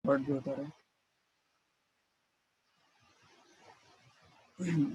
Record भी होता रहे।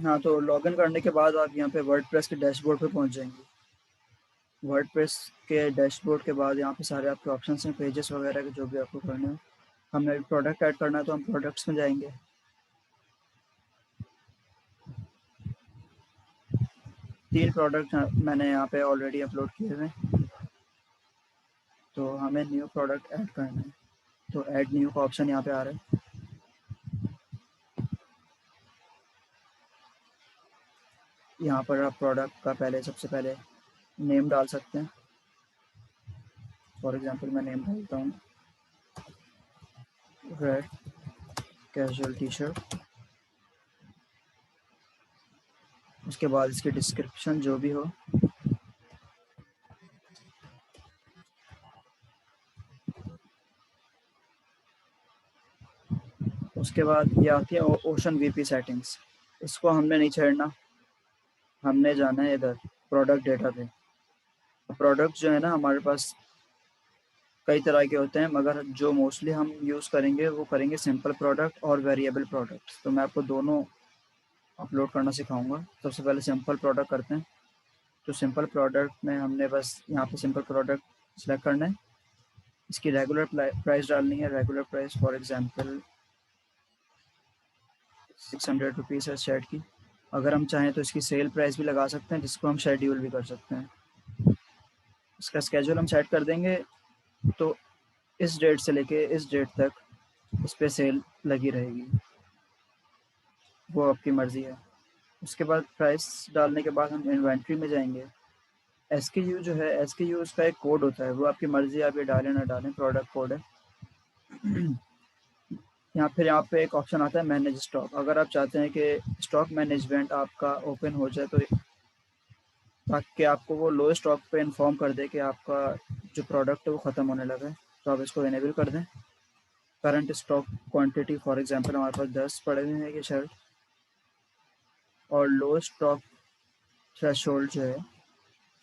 हाँ, तो लॉगिन करने के बाद आप यहाँ पे वर्डप्रेस के डैशबोर्ड पे पहुँच जाएंगे। वर्डप्रेस के डैशबोर्ड के बाद यहाँ पे सारे आपके ऑप्शंस हैं, पेजेस वगैरह के, जो भी आपको करने हो। हमें अभी प्रोडक्ट ऐड करना है तो हम प्रोडक्ट्स में जाएंगे। 3 प्रोडक्ट मैंने यहाँ पे ऑलरेडी अपलोड किए हुए हैं, तो हमें न्यू प्रोडक्ट ऐड करना है। तो ऐड न्यू का ऑप्शन यहाँ पे आ रहा है। यहाँ पर आप प्रोडक्ट का सबसे पहले नेम डाल सकते हैं। फॉर एग्जांपल मैं नेम डालता हूँ रेड कैजुअल टी शर्ट। उसके बाद इसकी डिस्क्रिप्शन जो भी हो, उसके बाद ये आती है ओशन वीपी सेटिंग्स। इसको हमने नहीं छेड़ना, हमने जाना है इधर प्रोडक्ट डेटा पे। प्रोडक्ट जो है ना हमारे पास कई तरह के होते हैं, मगर जो मोस्टली हम यूज़ करेंगे वो करेंगे सिंपल प्रोडक्ट और वेरिएबल प्रोडक्ट। तो मैं आपको दोनों अपलोड करना सिखाऊंगा। सबसे पहले सिंपल प्रोडक्ट करते हैं। तो सिंपल प्रोडक्ट में हमने बस यहाँ पे सिंपल प्रोडक्ट सेलेक्ट करना है। इसकी रेगुलर प्राइस डालनी है। Regular price for example 600 rupees है शर्ट की। अगर हम चाहें तो इसकी सेल प्राइस भी लगा सकते हैं, जिसको हम शेड्यूल भी कर सकते हैं। इसका स्केड्यूल हम सेट कर देंगे, तो इस डेट से लेके इस डेट तक इस पर सेल लगी रहेगी, वो आपकी मर्ज़ी है। उसके बाद प्राइस डालने के बाद हम इन्वेंट्री में जाएंगे। SKU जो है, SKU उसका एक कोड होता है, वो आपकी मर्ज़ी है, आप ये डालें ना डालें, प्रोडक्ट कोड है। यहाँ पे एक ऑप्शन आता है मैनेज स्टॉक। अगर आप चाहते हैं कि स्टॉक मैनेजमेंट आपका ओपन हो जाए, तो ताकि आपको वो लो स्टॉक पे इन्फॉर्म कर दे कि आपका जो प्रोडक्ट है वो ख़त्म होने लगा है, तो आप इसको इनेबल कर दें। Current stock quantity for example हमारे पास 10 पड़े हुए हैं ये शर्ट, और लो स्टॉक थ्रेशोल्ड जो है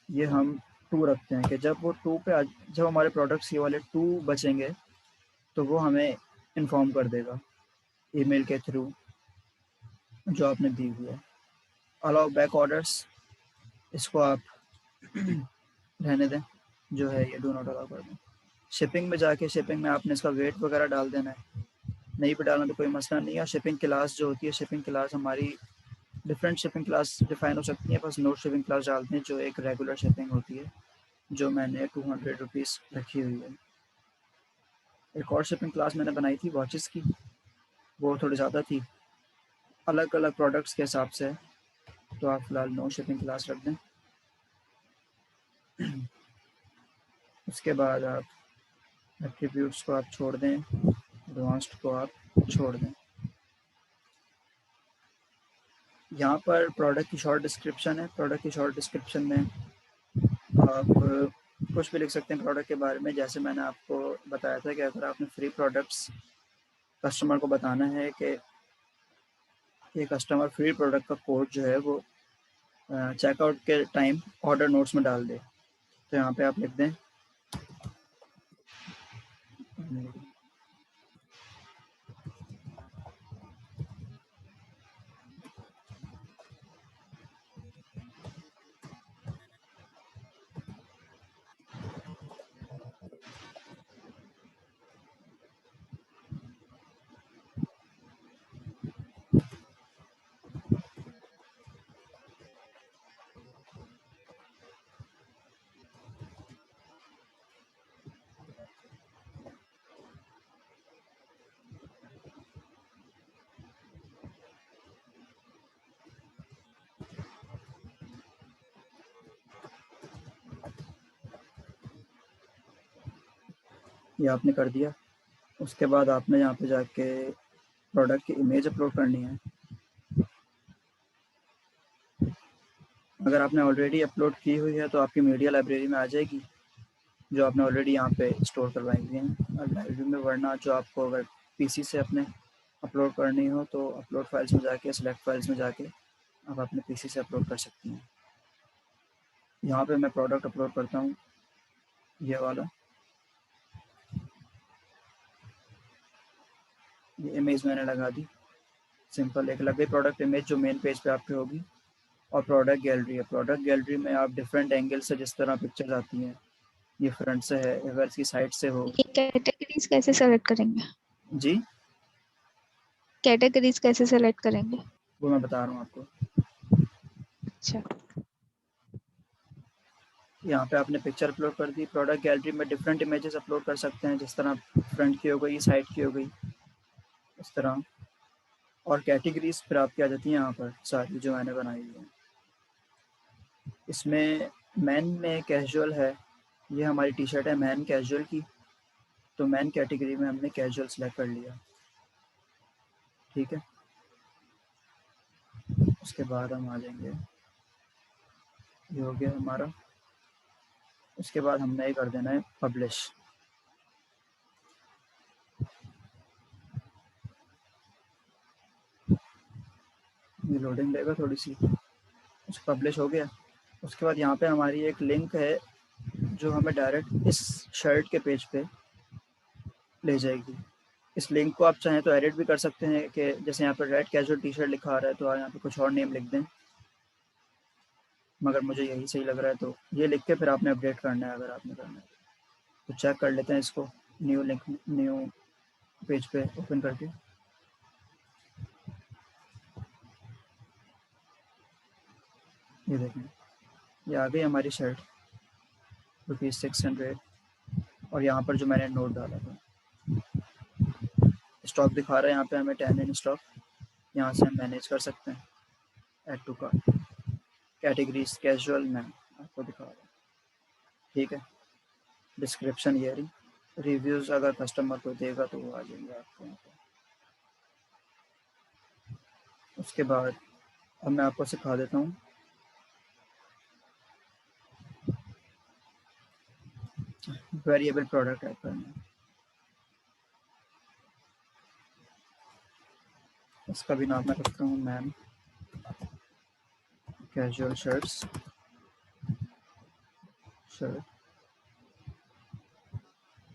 ये हम 2 रखते हैं कि जब वो 2 पे जब हमारे प्रोडक्ट्स ये वाले 2 बचेंगे तो वो हमें इन्फॉर्म कर देगा ईमेल के थ्रू जो आपने दी हुई है। अलाउ बैक ऑर्डर्स, इसको आप रहने दें, जो है ये डू नॉट अलाउ कर दें। शिपिंग में जाके शिपिंग में आपने इसका वेट वगैरह डाल देना है। नहीं भी डालना तो कोई मसला नहीं है। शिपिंग क्लास जो होती है, शिपिंग क्लास हमारी डिफरेंट शिपिंग क्लास डिफाइन हो सकती है, बस नो शिपिंग क्लास डालते हैं जो एक रेगुलर शिपिंग होती है, जो मैंने 200 रुपीज़ रखी हुई है। एक और शिपिंग क्लास मैंने बनाई थी वॉचेस की, वो थोड़ी ज़्यादा थी, अलग अलग प्रोडक्ट्स के हिसाब से, तो आप फिलहाल नो शिपिंग क्लास रख दें। उसके बाद आप एट्रीब्यूट्स को आप छोड़ दें, एडवांस्ड को आप छोड़ दें। यहाँ पर प्रोडक्ट की शॉर्ट डिस्क्रिप्शन है। प्रोडक्ट की शॉर्ट डिस्क्रिप्शन में आप कुछ भी लिख सकते हैं प्रोडक्ट के बारे में। जैसे मैंने आपको बताया था कि अगर आपने फ्री प्रोडक्ट्स कस्टमर को बताना है कि ये कस्टमर फ्री प्रोडक्ट का कोड जो है वो चेकआउट के टाइम ऑर्डर नोट्स में डाल दे, तो यहाँ पे आप लिख दें ये आपने कर दिया। उसके बाद आपने यहाँ पे जाके प्रोडक्ट की इमेज अपलोड करनी है। अगर आपने ऑलरेडी अपलोड की हुई है तो आपकी मीडिया लाइब्रेरी में आ जाएगी, जो आपने ऑलरेडी यहाँ पे स्टोर करवाई हुई हैं। और लाइब्रेरी में, वरना जो आपको अगर पीसी से अपने अपलोड करनी हो तो अपलोड फाइल्स में जाके, सिलेक्ट फाइल्स में जाके आप अपने पीसी से अपलोड कर सकती हैं। यहाँ पे मैं प्रोडक्ट अपलोड करता हूँ, ये वाला। ये इमेज मैंने लगा दी, सिंपल एक लग गई प्रोडक्ट इमेज जो मेन पेज पे आपके होगी। और प्रोडक्ट गैलरी है, प्रोडक्ट गैलरी में आप डिफरेंट एंगल से जिस तरह पिक्चर्स आती हैं, ये फ्रंट से है, अगर इसकी साइड से हो। ये कैटेगरीज कैसे सेलेक्ट करेंगे? जी, कैटेगरीज कैसे सेलेक्ट करेंगे? वो मैं बता रहा हूँ आपको। अच्छा, यहाँ पे आपने पिक्चर अपलोड कर दी, प्रोडक्ट गैलरी में डिफरेंट इमेजेस अपलोड कर सकते हैं, जिस तरह फ्रंट की हो गई, साइड की हो गई, इस तरह। और कैटेगरीज फिर आपकी आ जाती हैं यहाँ पर सारी जो मैंने बनाई हुई है। इसमें मैन में कैजुअल है, ये हमारी टी शर्ट है मैन कैजुअल की, तो मैन कैटेगरी में हमने कैजुअल सेलेक्ट कर लिया, ठीक है। उसके बाद हम आ जाएंगे, ये हो गया हमारा। उसके बाद हमने ये कर देना है पब्लिश। ये लोडिंग लेगा थोड़ी सी, उसको पब्लिश हो गया। उसके बाद यहाँ पे हमारी एक लिंक है जो हमें डायरेक्ट इस शर्ट के पेज पे ले जाएगी। इस लिंक को आप चाहें तो एडिट भी कर सकते हैं कि जैसे यहाँ पर रेड कैजुअल टी शर्ट लिखा आ रहा है तो आप यहाँ पे कुछ और नेम लिख दें, मगर मुझे यही सही लग रहा है तो ये लिख के फिर आपने अपडेट करना है अगर आपने करना है तो। चेक कर लेते हैं इसको, न्यू लिंक, न्यू पेज पे ओपन करके। ये देखें, ये आ गई हमारी शर्ट, ₹600। और यहाँ पर जो मैंने नोट डाला था, स्टॉक दिखा रहा है यहाँ पे हमें 10 इन स्टॉक, यहाँ से हम मैनेज कर सकते हैं। Add to cart, categories casual में आपको दिखा रहा है, ठीक है। डिस्क्रिप्शन ये रही, रिव्यूज़ अगर कस्टमर को देगा तो वो आ जाएंगे आपको यहाँ पर। उसके बाद अब मैं आपको सिखा देता हूँ, वेरिएबल प्रोडक्ट ऐड करना। इसका भी नाम मैं रखता हूँ man casual shirts, shirt.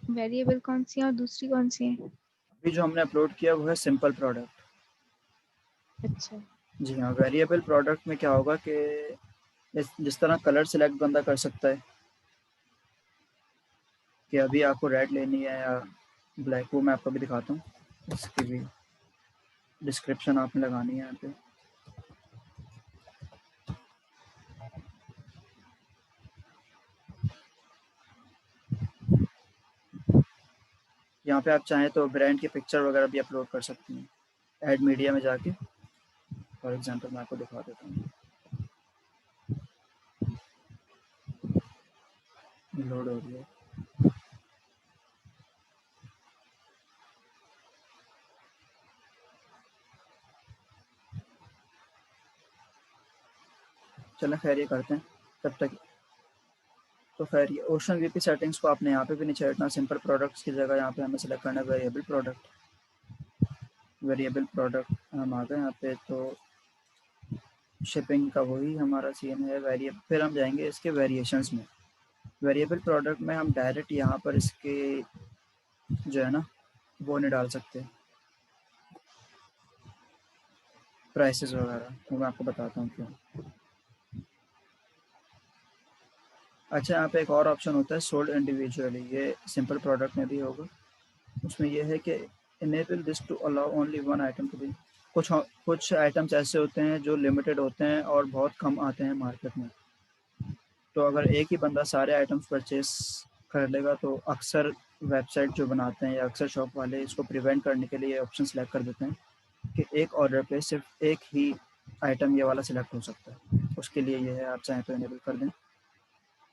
Variable कौन सी है और दूसरी कौन सी है? अभी जो हमने अपलोड किया वो है सिंपल प्रोडक्ट। अच्छा, जी हाँ, वेरिएबल प्रोडक्ट में क्या होगा कि जिस तरह कलर सेलेक्ट बंदा कर सकता है कि अभी आपको रेड लेनी है या ब्लैक, वो मैं आपको भी दिखाता हूँ। इसकी भी डिस्क्रिप्शन आपने लगानी है यहाँ पे। यहाँ पे आप चाहें तो ब्रांड की पिक्चर वगैरह भी अपलोड कर सकती हैं, ऐड मीडिया में जाके। फॉर एग्जांपल मैं आपको दिखा देता हूँ, लोड हो रही है। चलें खैर ये करते हैं तब तक। तो खैर ये ओशन वीपी सेटिंग्स को आपने यहाँ पे भी नहीं छेड़ना, सिंपल प्रोडक्ट्स की जगह यहाँ पे हमें सेलेक्ट करना है वेरिएबल प्रोडक्ट। वेरिएबल प्रोडक्ट हम आ गए यहाँ पे, तो शिपिंग का वही हमारा सीन है वेरिएबल। फिर हम जाएंगे इसके वेरिएशंस में। वेरिएबल प्रोडक्ट में हम डायरेक्ट यहाँ पर इसके जो है ना वो नहीं डाल सकते प्राइसेस वगैरह, तो मैं आपको बताता हूँ क्यों। अच्छा, यहाँ पे एक और ऑप्शन होता है सोल्ड इंडिविजुअली, ये सिंपल प्रोडक्ट में भी होगा। उसमें यह है कि enable this to allow only one item to be. कुछ आइटम्स ऐसे होते हैं जो लिमिटेड होते हैं और बहुत कम आते हैं मार्केट में, तो अगर एक ही बंदा सारे आइटम्स परचेस कर लेगा तो अक्सर वेबसाइट जो बनाते हैं या अक्सर शॉप वाले इसको प्रिवेंट करने के लिए ऑप्शन सेलेक्ट कर देते हैं कि एक ऑर्डर पे सिर्फ एक ही आइटम ये वाला सिलेक्ट हो सकता है। उसके लिए ये है, आप चाहें तो इनेबल कर दें।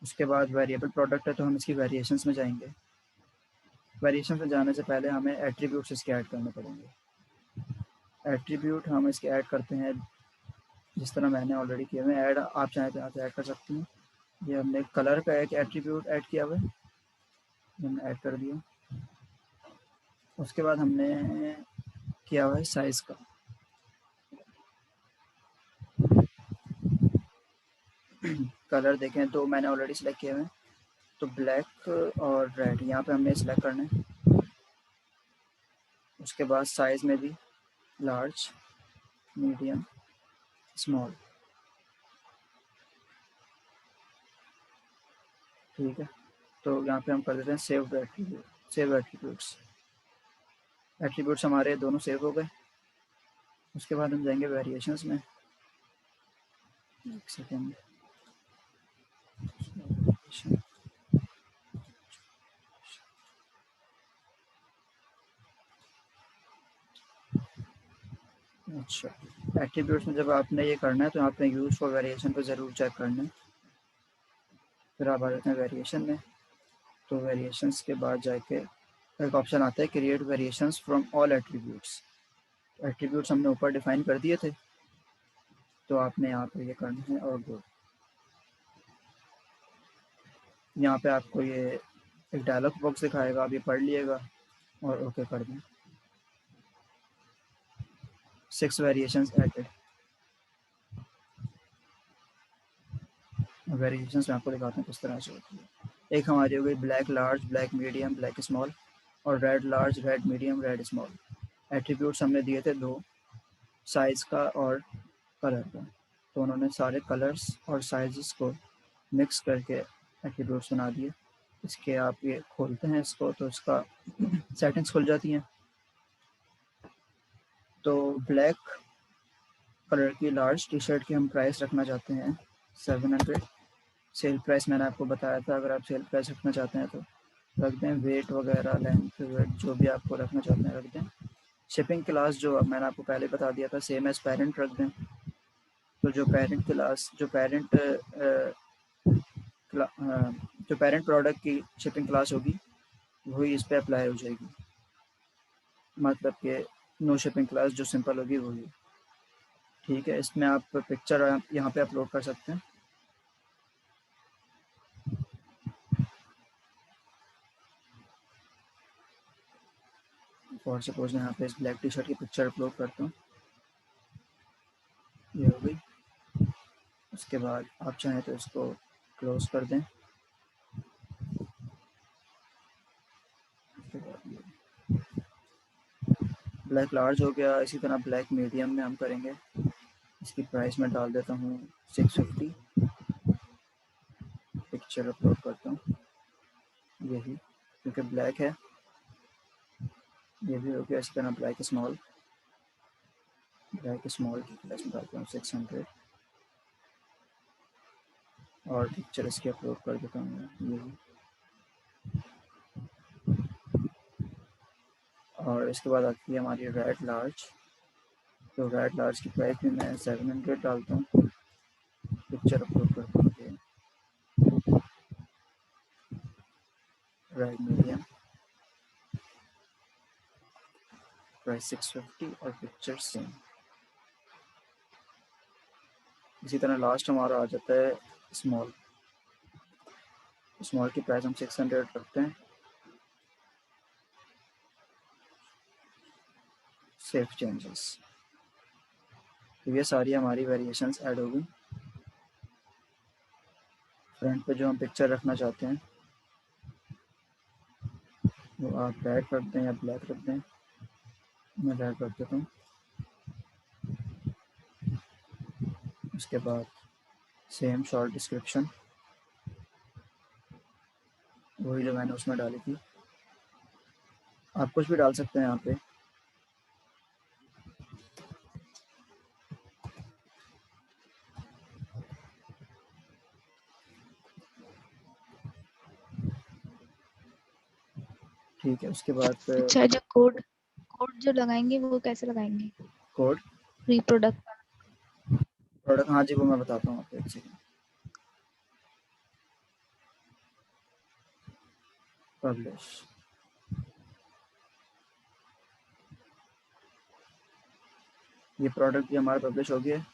उसके बाद वेरिएबल प्रोडक्ट है तो हम इसकी वेरिएशंस में जाएंगे। वेरिएशन में जाने से पहले हमें एट्रीब्यूट्स इसके ऐड करने पड़ेंगे। एट्रीब्यूट हम इसके ऐड करते हैं जिस तरह मैंने ऑलरेडी किया हुआ है ऐड, आप चाहें तो यहाँ से ऐड कर सकते हैं। ये हमने कलर का एक एट्रीब्यूट ऐड किया हुआ है, हमने ऐड कर दिया। उसके बाद हमने किया हुआ है साइज़ का। कलर देखें तो मैंने ऑलरेडी सेलेक्ट किया हुआ है, तो ब्लैक और रेड यहाँ पे हमने सेलेक्ट करना है। उसके बाद साइज़ में भी लार्ज, मीडियम, स्मॉल। ठीक है, तो यहाँ पे हम कर देते हैं save attribute, save attributes. Attributes हमारे दोनों सेव हो गए। उसके बाद हम जाएंगे वेरिएशंस में। एक सेकेंड, अच्छा, एट्रीब्यूट्स में जब आपने ये करना है तो आपने यूज़ फॉर वेरिएशन को ज़रूर चेक करना है। फिर आप आ जाते हैं वेरिएशन में। तो वेरिएशंस के बाद जाके एक ऑप्शन आता है create variations from all attributes. Attributes हमने ऊपर डिफाइन कर दिए थे, तो आपने यहाँ पर ये करना है और गो। यहाँ पे आपको ये एक डायलॉग बॉक्स दिखाएगा, आप ये पढ़ लिएगा और ओके कर दें। 6 वेरिएशंस एडेड। वेरिएशंस मैं आपको दिखाता हूँ किस तरह से होती है। एक हमारी हो गई black large, black medium, black small, और red large, red medium, red small. Attributes हमने दिए थे 2, साइज़ का और कलर का। तो उन्होंने सारे कलर्स और साइज़ को मिक्स करके एट्रीब्यूट्स बना दिए। इसके आप ये खोलते हैं इसको तो इसका सेटिंग्स खुल जाती हैं। तो ब्लैक कलर की लार्ज टी शर्ट की हम प्राइस रखना चाहते हैं 700। सेल प्राइस मैंने आपको बताया था, अगर आप सेल प्राइस रखना चाहते हैं तो रख दें। वेट वगैरह, लेंथ, वेट जो भी आपको रखना चाहते हैं रख दें। शिपिंग क्लास जो मैंने आपको पहले बता दिया था सेम एज पेरेंट रख दें। तो जो पेरेंट क्लास, जो पेरेंट प्रोडक्ट की शिपिंग क्लास होगी वही इस पर अप्लाई हो जाएगी। मतलब कि नो शिपिंग क्लास जो सिंपल होगी वही। ठीक है, इसमें आप पिक्चर यहाँ पे अपलोड कर सकते हैं। फॉर सपोज मैं यहाँ पे इस ब्लैक टी शर्ट की पिक्चर अपलोड करता हूँ, ये हो गई। उसके बाद आप चाहें तो इसको क्लोज कर दें। उसके बाद ये ब्लैक लार्ज हो गया। इसी तरह ब्लैक मीडियम में हम करेंगे। इसकी प्राइस मैं डाल देता हूँ 650। पिक्चर अपलोड करता हूँ, यही क्योंकि ब्लैक है। ये भी हो गया। इसी तरह ब्लैक स्मॉल की प्राइस में डालता हूँ 600 और पिक्चर इसकी अपलोड कर देता हूँ यही। और इसके बाद आती है हमारी रेड लार्ज। तो रेड लार्ज की प्राइस भी मैं 700 डालता हूँ। पिक्चर अपलोड करता हूँ ये। रेड मीडियम प्राइस 650 और पिक्चर सेम। इसी तरह लास्ट हमारा आ जाता है स्मॉल। स्मॉल की प्राइस हम 600 रखते हैं। Save changes. तो ये सारी हमारी वेरिएशंस ऐड हो गई। फ्रंट पे जो हम पिक्चर रखना चाहते हैं वो आप रेड रख दें या ब्लैक रख दें। मैं रेड रख देता हूँ। उसके बाद सेम शॉर्ट डिस्क्रिप्शन वही जो मैंने उसमें डाली थी। आप कुछ भी डाल सकते हैं यहाँ पे। ठीक है, उसके बाद अच्छा, जो कोड कोड जो लगाएंगे वो कैसे लगाएंगे? Code free product. हाँ जी, वो मैं बताता हूँ आपको, एक सेकेंड। पब्लिश। ये प्रोडक्ट भी हमारा पब्लिश हो गया।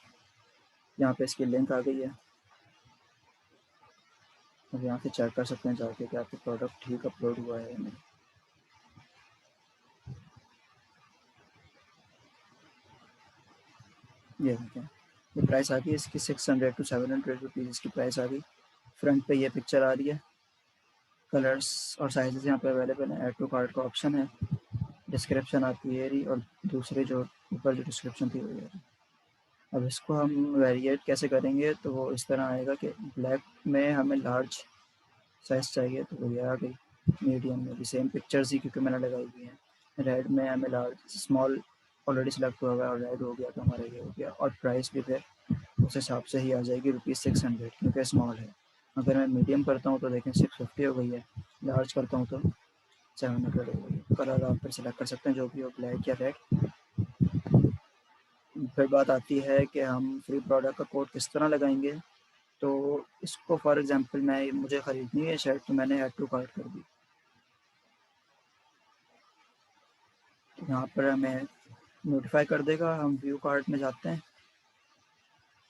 यहाँ पे इसकी लिंक आ गई है। अब यहाँ से चेक कर सकते हैं जाके कि आपका प्रोडक्ट ठीक अपलोड हुआ है या नहीं। ये देखें, ये प्राइस आ गई इसकी 600 to 700 रुपीज़ इसकी प्राइस आ गई। फ्रंट पे ये पिक्चर आ रही है। कलर्स और साइजेस यहाँ पे अवेलेबल हैं। ऐड टू कार्ट का ऑप्शन है, डिस्क्रिप्शन आती है रही, और दूसरे जो ऊपर जो डिस्क्रिप्शन थी वो है। अब इसको हम वेरिएट कैसे करेंगे, तो वो इस तरह आएगा कि ब्लैक में हमें लार्ज साइज़ चाहिए तो वो ये आ गई, मीडियम में भी सेम पिक्चर्स ही क्योंकि मैंने लगाई हुई हैं, रेड में हमें लार्ज स्मॉल ऑलरेडी सिलेक्ट हुआ हुआ है और रेड हो गया तो हमारा ये हो गया, और प्राइस भी फिर उस हिसाब से ही आ जाएगी ₹600 क्योंकि स्मॉल है। अगर मैं मीडियम करता हूँ तो देखें 650 हो गई है, लार्ज करता हूँ तो 700 हो गई है। कलर आप फिर सेलेक्ट कर सकते हैं जो भी हो, ब्लैक या रेड। फिर बात आती है कि हम फ्री प्रोडक्ट का कोड किस तरह लगाएंगे। तो इसको फॉर एग्जांपल मुझे ख़रीदनी है शर्ट, तो मैंने ऐड टू कार्ट कर दी। तो यहाँ पर हमें नोटिफाई कर देगा, हम व्यू कार्ट में जाते हैं